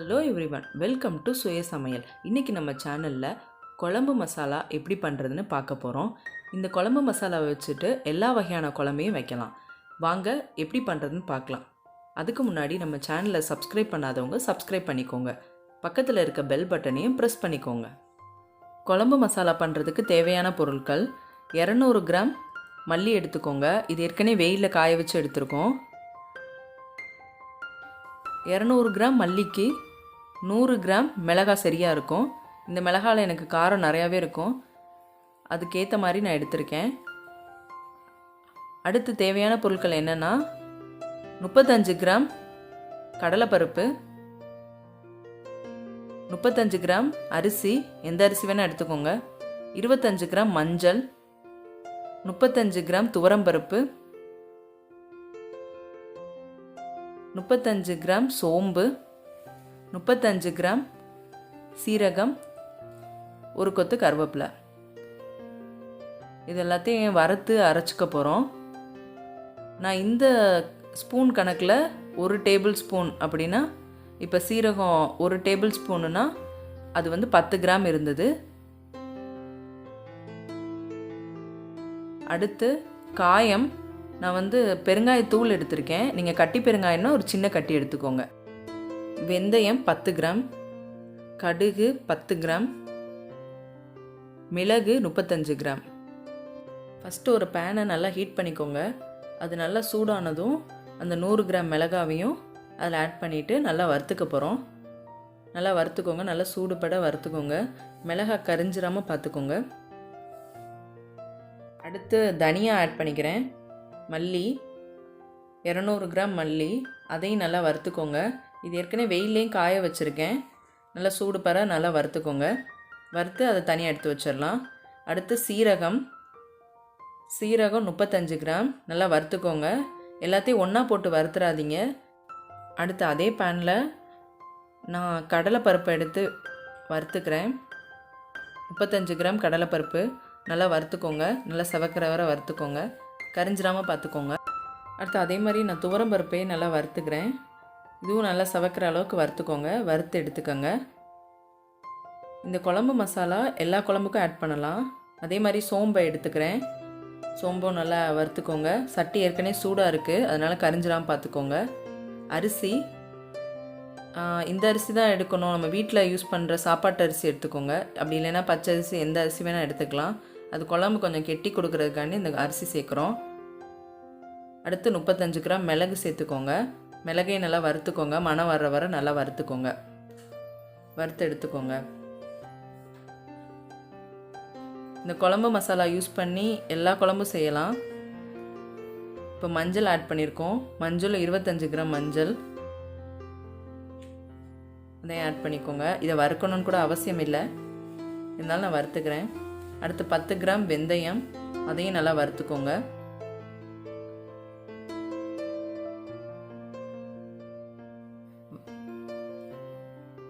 Hello everyone, welcome to சுய சமையல். இன்றைக்கி நம்ம சேனலில் குழம்பு மசாலா எப்படி பண்ணுறதுன்னு பார்க்க போகிறோம். இந்த குழம்பு மசாலாவை வச்சுட்டு எல்லா வகையான குழம்பையும் வைக்கலாம். வாங்க எப்படி பண்ணுறதுன்னு பார்க்கலாம். அதுக்கு முன்னாடி நம்ம சேனலை சப்ஸ்கிரைப் பண்ணாதவங்க சப்ஸ்கிரைப் பண்ணிக்கோங்க. பக்கத்தில் இருக்க பெல் பட்டனையும் ப்ரெஸ் பண்ணிக்கோங்க. குழம்பு மசாலா பண்ணுறதுக்கு தேவையான பொருட்கள்: 200 கிராம் மல்லி எடுத்துக்கோங்க. இது ஏற்கனவே வெயிலில் காய வச்சு எடுத்துருக்கோம். 200 கிராம் மல்லிக்கு 100 கிராம் மிளகாய் சரியாக இருக்கும். இந்த மிளகாயில் எனக்கு காரம் நிறையாவே இருக்கும், அதுக்கேற்ற மாதிரி நான் எடுத்திருக்கேன். அடுத்து தேவையான பொருட்கள் என்னென்னா 35 கிராம் கடலைப்பருப்பு, 35 கிராம் அரிசி, எந்த அரிசி வேணால் எடுத்துக்கோங்க, 25 கிராம் மஞ்சள், 35 கிராம் துவரம்பருப்பு, 35 கிராம் சோம்பு, 35 கிராம் சீரகம், ஒரு கொத்து கருவேப்பிலை. இது எல்லாத்தையும் வறுத்து அரைச்சிக்க போகிறோம். நான் இந்த ஸ்பூன் கணக்கில் 1 டேபிள் ஸ்பூன் அப்படின்னா, இப்போ சீரகம் 1 டேபிள் ஸ்பூனுன்னா அது 10 கிராம் இருந்தது. அடுத்து காயம், நான் பெருங்காயத்தூள் எடுத்திருக்கேன். நீங்கள் கட்டி பெருங்காயம்னா ஒரு சின்ன கட்டி எடுத்துக்கோங்க. வெந்தயம் 10 கிராம், கடுகு 10 கிராம், மிளகு 35 கிராம். ஃபஸ்ட்டு ஒரு பேனை நல்லா ஹீட் பண்ணிக்கோங்க. அது நல்லா சூடானதும் அந்த 100 கிராம் மிளகாவையும் அதில் ஆட் பண்ணிவிட்டு நல்லா வறுத்துக்க போகிறோம். நல்லா வறுத்துக்கோங்க, நல்லா சூடுபட வறுத்துக்கோங்க. மிளகாய் கரிஞ்சிடாமல் பார்த்துக்கோங்க. அடுத்து தனியா ஆட் பண்ணிக்கிறேன். மல்லி 200 கிராம் மல்லி, அதையும் நல்லா வறுத்துக்கோங்க. இது ஏற்கனவே வெயிலையும் காய வச்சுருக்கேன். நல்லா சூடு பற நல்லா வறுத்துக்கோங்க. வறுத்து அதை தனியாக எடுத்து வச்சிடலாம். அடுத்து சீரகம் 35 கிராம், நல்லா வறுத்துக்கோங்க. எல்லாத்தையும் ஒன்றா போட்டு வறுத்துறாதீங்க. அடுத்து அதே பேனில் நான் கடலைப்பருப்பை எடுத்து வறுத்துக்கிறேன். 35 கிராம் கடலைப்பருப்பு நல்லா வறுத்துக்கோங்க. நல்லா செவக்கிற வரை வறுத்துக்கோங்க, கரிஞ்சிடாமல் பார்த்துக்கோங்க. அடுத்து அதே மாதிரி நான் துவரம்பருப்பையும் நல்லா வறுத்துக்கிறேன். இதுவும் நல்லா செவக்கிற அளவுக்கு வறுத்துக்கோங்க, வறுத்து எடுத்துக்கோங்க. இந்த குழம்பு மசாலா எல்லா குழம்புக்கும் ஆட் பண்ணலாம். அதே மாதிரி சோம்பை எடுத்துக்கிறேன். சோம்பும் நல்லா வறுத்துக்கோங்க. சட்டி ஏற்கனவே சூடாக இருக்குது, அதனால் கரிஞ்சிடாமல் பார்த்துக்கோங்க. அரிசி, இந்த அரிசி தான் எடுக்கணும். நம்ம வீட்டில் யூஸ் பண்ணுற சாப்பாட்டு அரிசி எடுத்துக்கோங்க. அப்படி இல்லைன்னா பச்சை அரிசி, எந்த அரிசி வேணால் எடுத்துக்கலாம். அது குழம்பு கொஞ்சம் கெட்டி கொடுக்கறதுக்காண்டி இந்த அரிசி சேர்க்குறோம். அடுத்து 35 கிராம் மிளகு சேர்த்துக்கோங்க. மிளகையும் நல்லா வறுத்துக்கோங்க, மணம் வர்ற வரை நல்லா வறுத்துக்கோங்க, வறுத்து எடுத்துக்கோங்க. இந்த குழம்பு மசாலா யூஸ் பண்ணி எல்லா குழம்பும் செய்யலாம். இப்போ மஞ்சள் ஆட் பண்ணியிருக்கோம். மஞ்சள் 25 கிராம் மஞ்சள், அதையும் ஆட் பண்ணிக்கோங்க. இதை வறுக்கணும்னு கூட அவசியம் இல்லை, இருந்தாலும் நான் வறுத்துக்கிறேன். அடுத்து 10 கிராம் வெந்தயம், அதையும் நல்லா வறுத்துக்கோங்க.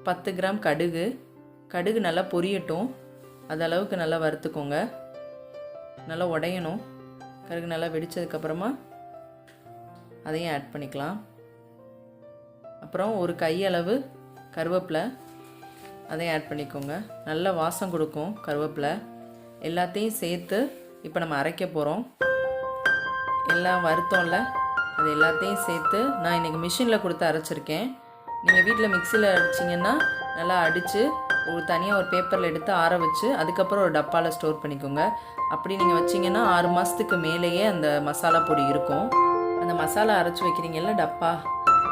பத்து கிராம் கடுகு, கடுகு நல்லா பொரியட்டும், அது அளவுக்கு நல்லா வறுத்துக்கோங்க. நல்லா உடையணும். கடுகு நல்லா வெடித்ததுக்கப்புறமா அதையும் ஆட் பண்ணிக்கலாம். அப்புறம் ஒரு கையளவு கருவேப்பிலை, அதையும் ஆட் பண்ணிக்கோங்க. நல்ல வாசம் கொடுக்கும் கருவேப்பிலை. எல்லாத்தையும் சேர்த்து இப்போ நம்ம அரைக்க போகிறோம். எல்லாம் வறுத்தோம்ல, அது எல்லாத்தையும் சேர்த்து நான் இன்றைக்கி மிஷினில் கொடுத்து அரைச்சிருக்கேன். நீங்கள் வீட்டில் மிக்சியில் அடிச்சிங்கன்னா நல்லா அடித்து ஒரு தனியாக ஒரு பேப்பரில் எடுத்து ஆற வச்சு அதுக்கப்புறம் ஒரு டப்பாவில் ஸ்டோர் பண்ணிக்கோங்க. அப்படி நீங்கள் வச்சிங்கன்னா 6 மாதத்துக்கு மேலேயே அந்த மசாலா பொடி இருக்கும். அந்த மசாலா அரைச்சி வைக்கிறீங்கல்ல டப்பா,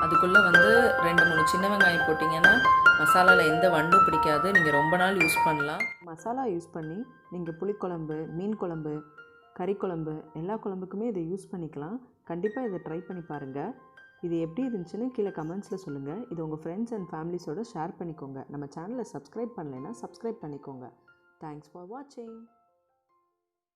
அதுக்குள்ளே 2-3 சின்ன வெங்காயம் போட்டிங்கன்னா மசாலாவில் எந்த வண்டும் பிடிக்காது. நீங்கள் ரொம்ப நாள் யூஸ் பண்ணலாம். மசாலா யூஸ் பண்ணி நீங்கள் புளிக்குழம்பு, மீன் குழம்பு, கறி குழம்பு, எல்லா குழம்புக்குமே இதை யூஸ் பண்ணிக்கலாம். கண்டிப்பாக இதை ட்ரை பண்ணி பாருங்கள். இது எப்படி இருந்துச்சுன்னு கீழே கமெண்ட்ஸில் சொல்லுங்கள். இது உங்கள் ஃப்ரெண்ட்ஸ் அண்ட் ஃபேமிலிஸோடு ஷேர் பண்ணிக்கோங்க. நம்ம சேனலை சப்ஸ்கிரைப் பண்ணலைன்னா சப்ஸ்கிரைப் பண்ணிக்கோங்க. தேங்க்ஸ் ஃபார் வாட்சிங்.